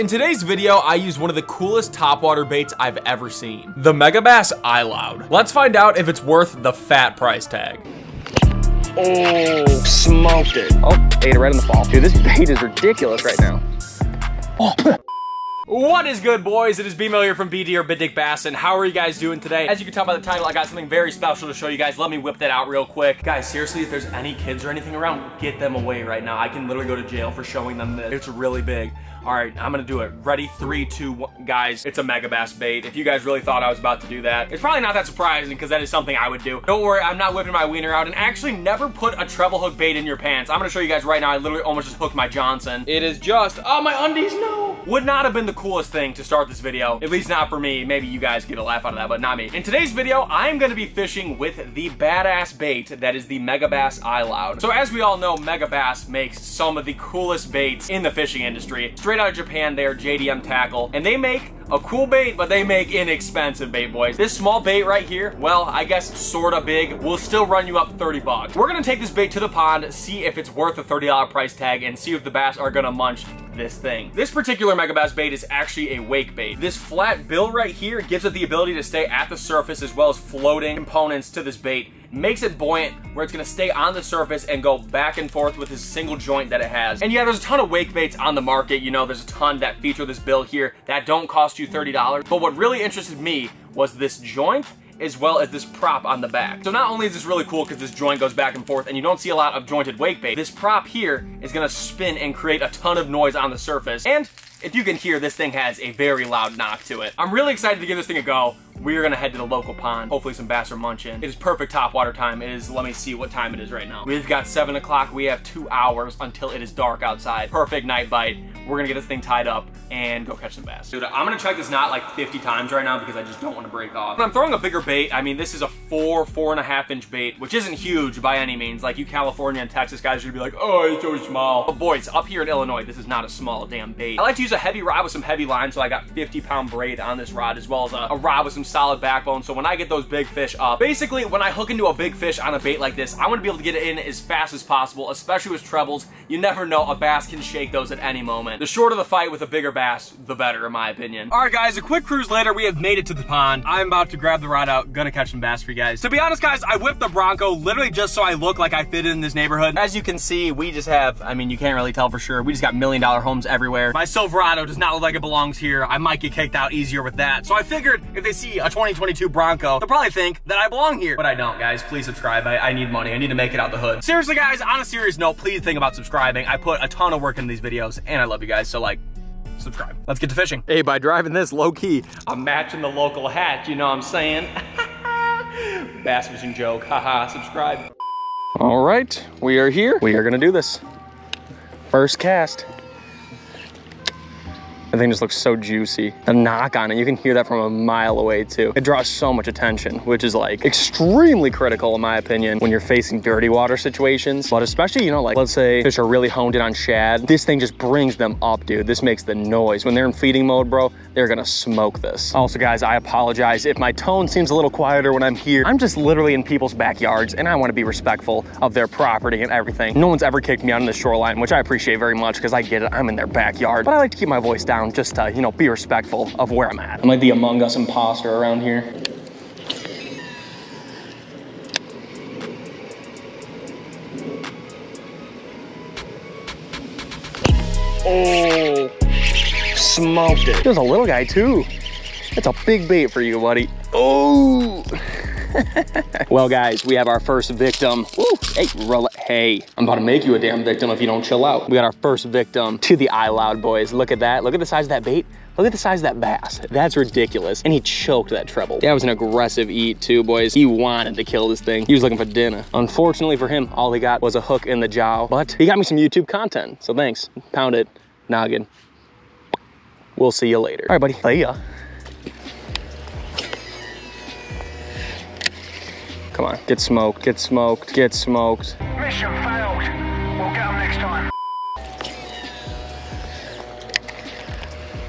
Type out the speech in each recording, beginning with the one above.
In today's video, I use one of the coolest topwater baits I've ever seen, the Megabass iLoud. Let's find out if it's worth the fat price tag. Oh, smoked it. Oh, ate it right in the fall. Dude, this bait is ridiculous right now. Oh. What is good, boys? It is B-Mill here from BD or BDBassin. How are you guys doing today? As you can tell by the title, I got something very special to show you guys. Let me whip that out real quick. Guys, seriously, if there's any kids or anything around, get them away right now. I can literally go to jail for showing them this. It's really big. All right, I'm gonna do it. Ready, 3, 2, 1. Guys, it's a Megabass bait. If you guys really thought I was about to do that, it's probably not that surprising because that is something I would do. Don't worry, I'm not whipping my wiener out, and actually never put a treble hook bait in your pants. I'm gonna show you guys right now. I literally almost just hooked my Johnson. It is just, oh, my undies, no. Would not have been the coolest thing to start this video, at least not for me. Maybe you guys get a laugh out of that, but not me. In today's video, I'm gonna be fishing with the badass bait that is the Megabass iLoud. So as we all know, Megabass makes some of the coolest baits in the fishing industry. Straight out of Japan, they are JDM tackle, and they make a cool bait, but they make inexpensive bait, boys. This small bait right here, well, I guess sorta big, will still run you up 30 bucks. We're gonna take this bait to the pond, see if it's worth the $30 price tag, and see if the bass are gonna munch this thing. This particular Megabass bait is actually a wake bait. This flat bill right here gives it the ability to stay at the surface as well as floating components to this bait. Makes it buoyant where it's gonna stay on the surface and go back and forth with this single joint that it has. And yeah, there's a ton of wake baits on the market. You know, there's a ton that feature this bill here that don't cost you $30. But what really interested me was this joint as well as this prop on the back. So not only is this really cool because this joint goes back and forth and you don't see a lot of jointed wake bait, this prop here is gonna spin and create a ton of noise on the surface. And if you can hear, this thing has a very loud knock to it. I'm really excited to give this thing a go. We're gonna head to the local pond. Hopefully some bass are munching. It is perfect topwater time. It is, let me see what time it is right now. We've got 7 o'clock. We have 2 hours until it is dark outside. Perfect night bite. We're gonna get this thing tied up and go catch some bass. Dude, I'm gonna check this knot like 50 times right now because I just don't wanna break off. When I'm throwing a bigger bait, I mean, this is a 4.5 inch bait, which isn't huge by any means. Like you California and Texas guys should be like, oh, it's so small. But boys, up here in Illinois, this is not a small damn bait. I like to use a heavy rod with some heavy line, so I got 50-pound braid on this rod as well as a rod with some solid backbone. So when I get those big fish up, basically when I hook into a big fish on a bait like this, I wanna be able to get it in as fast as possible, especially with trebles. You never know, a bass can shake those at any moment. The shorter the fight with a bigger bass, the better in my opinion. All right guys, a quick cruise later, we have made it to the pond. I'm about to grab the rod out, gonna catch some bass for you guys. To be honest guys, I whipped the Bronco literally just so I look like I fit in this neighborhood. As you can see, we just have, I mean, you can't really tell for sure, we just got $1 million homes everywhere. My Silverado does not look like it belongs here. I might get kicked out easier with that. So I figured if they see a 2022 Bronco, they'll probably think that I belong here. But I don't, guys. Please subscribe. I need money. I need to make it out the hood. Seriously, guys, on a serious note, please think about subscribing. I put a ton of work into these videos, and I love you guys, so like, subscribe. Let's get to fishing. Hey, by driving this low-key, I'm matching the local hat, you know what I'm saying? Bass fishing joke, haha, subscribe. All right, we are here. We are gonna do this. First cast. The thing just looks so juicy. The knock on it, you can hear that from a mile away too. It draws so much attention, which is like extremely critical in my opinion when you're facing dirty water situations. But especially, you know, like let's say fish are really honed in on shad. This thing just brings them up, dude. This makes the noise. When they're in feeding mode, bro, they're gonna smoke this. Also guys, I apologize if my tone seems a little quieter when I'm here. I'm just literally in people's backyards and I wanna be respectful of their property and everything. No one's ever kicked me out on the shoreline, which I appreciate very much because I get it, I'm in their backyard. But I like to keep my voice down just to, you know, be respectful of where I'm at. I'm like the Among Us imposter around here. Oh, smoked it. There's a little guy too. It's a big bait for you, buddy. Oh. Well, guys, we have our first victim. Woo. Hey, I'm about to make you a damn victim if you don't chill out. We got our first victim to the iLoud, boys. Look at that. Look at the size of that bait. Look at the size of that bass. That's ridiculous. And he choked that treble. That was an aggressive eat too, boys. He wanted to kill this thing. He was looking for dinner. Unfortunately for him, all he got was a hook in the jowl, but he got me some YouTube content. So thanks. Pound it, noggin. We'll see you later. All right, buddy. See ya. Come on, get smoked, get smoked, get smoked. Mission failed. We'll get them next time.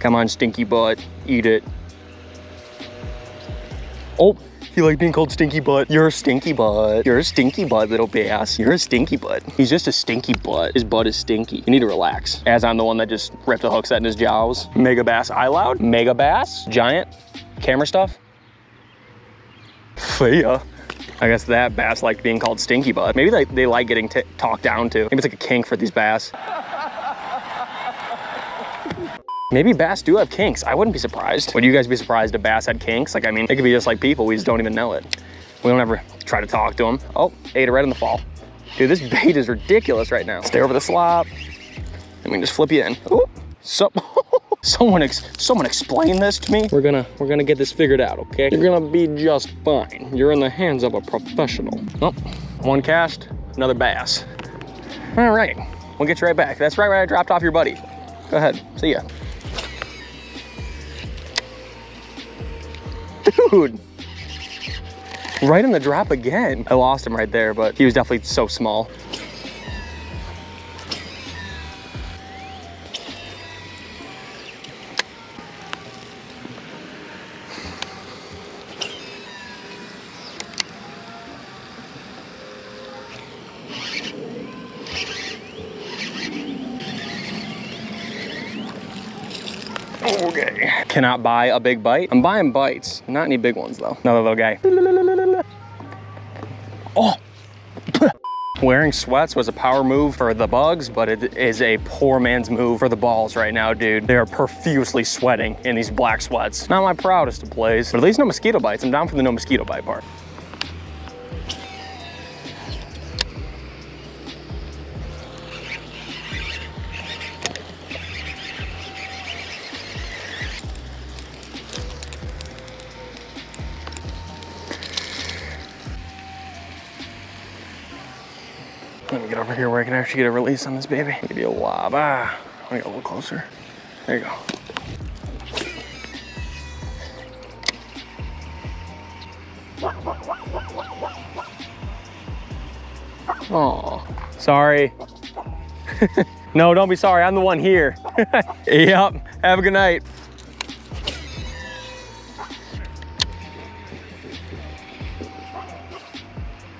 Come on, stinky butt, eat it. Oh, You like being called stinky butt? You're a stinky butt. You're a stinky butt, little bass. You're a stinky butt. He's just a stinky butt. His butt is stinky. You need to relax. As I'm the one that just ripped the hook set in his jaws. Megabass eye loud. Megabass. Giant. Camera stuff. See ya. I guess that bass liked being called stinky butt. Maybe they like getting talked down to. Maybe it's like a kink for these bass. Maybe bass do have kinks. I wouldn't be surprised. Would you guys be surprised if bass had kinks? Like, I mean, it could be just like people. We just don't even know it. We don't ever try to talk to them. Oh, ate it right in the fall. Dude, this bait is ridiculous right now. Stay over the slop. And we can just flip you in. Ooh. So, someone explain this to me. We're gonna get this figured out, okay? You're gonna be just fine. You're in the hands of a professional. Oh, one cast, another bass. All right, we'll get you right back. That's right where I dropped off your buddy. Go ahead, see ya. Dude, right in the drop again. I lost him right there, but he was definitely so small. Okay. Cannot buy a big bite. I'm buying bites, not any big ones though. Another little guy. Oh! Wearing sweats was a power move for the bugs, but it is a poor man's move for the balls right now, dude. They are profusely sweating in these black sweats. Not my proudest of plays, but at least no mosquito bites. I'm down for the no mosquito bite part. Let me get over here where I can actually get a release on this baby. Give you a lob. Ah, let me go a little closer. There you go. Oh, sorry. No, don't be sorry. I'm the one here. Yep. Have a good night.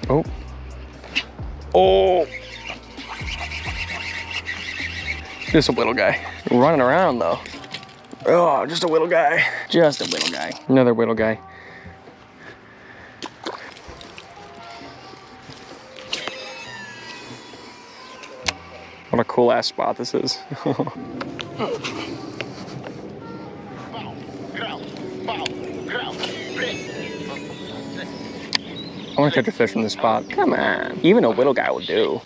Oh. Oh. Just a little guy. Running around though. Oh, just a little guy. Just a little guy. Another little guy. What a cool ass spot this is. I want to catch a fish from this spot. Come on. Even a little guy will do.